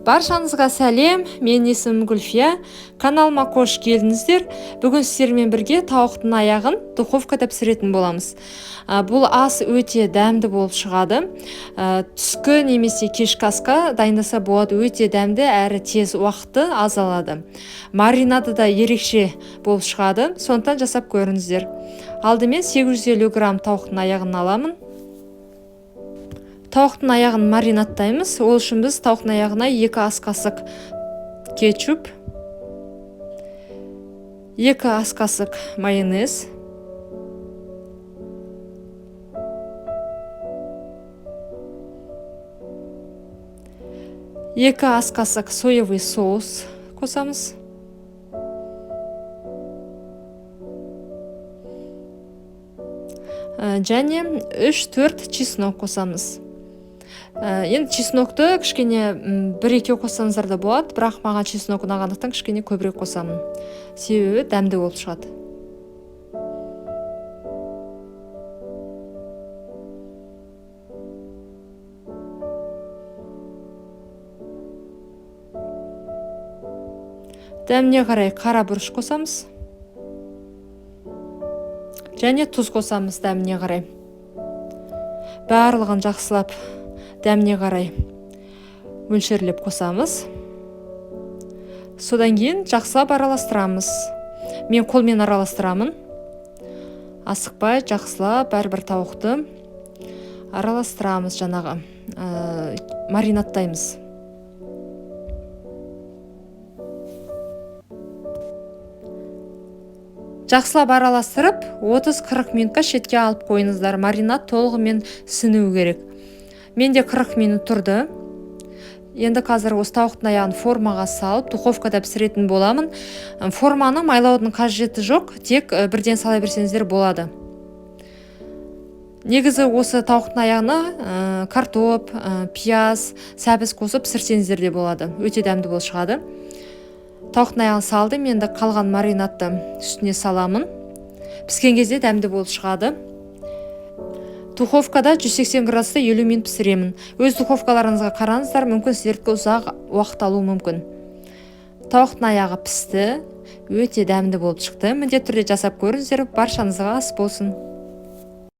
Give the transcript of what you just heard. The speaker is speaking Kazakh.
Баршаңызға сәлем, мен есімім Гүлфия, каналыма қош келдіңіздер. Бүгін сіздермен бірге тауықтың аяғын духовкада пісіретін боламыз. Бұл ас өте дәмді болып шығады. Түскі немесе кешкі асқа дайындаса болады, өте дәмді әрі тез уақытты аз алады. Маринады да ерекше болып шығады, сондықтан жасап көріңіздер. Алдымен 850 грамм тауықтың аяғын аламын. Тауықтың аяғын маринаттаймыз. Ол үшін біз тауықтың аяғына 2 ас қасық кетчуп, 2 ас қасық майонез, 2 ас қасық соевый соус қосамыз. Және 3-4 чеснок қосамыз. Енді чеснокты кішкене 1-2 қоссаңыздар да болады, бірақ маған чеснок ұнағандықтан кішкене көбірек қосамын. Себебі дәмді болып шығады. Дәміне қарай қара бұрыш қосамыз. Және тұз қосамыз дәміне қарай. Барлығын жақсылап дәміне қарай мөлшерлеп қосамыз. Содан кейін жақсылап араластырамыз. Мен қолмен араластырамын. Асықпай жақсылап бәрбір тауықты араластырамыз, жаңағы маринаттаймыз. Жақсылап араластырып, 30-40 минутқа шетке алып қойыңыздар. Маринад толығымен сіңуі керек. Менде 40 минут тұрды. Енді қазір осы тауықтың аяғын формаға салып, духовкада пісіретін боламын. Форманы майлаудың қажеті жоқ, тек бірден сала берсеңіздер болады. Негізі осы тауықтың аяғына картоп, пияз, сәбіз қосып пісірсеңіздер де болады. Өте дәмді болып шығады. Тауықтың аяғын салдым, енді қалған маринадты үстіне саламын. Піскен кезде дәмді болып шығады. Духовкада 180 градуста 50 минут пісіремін. Өз духовкаларыңызға қараңыздар, мүмкін сіздердікі ұзақ уақыт алуы мүмкін. Тауықтың аяғы пісті, өте дәмді болып шықты. Міндетті түрде жасап көріңіздер, баршаңызға ас болсын.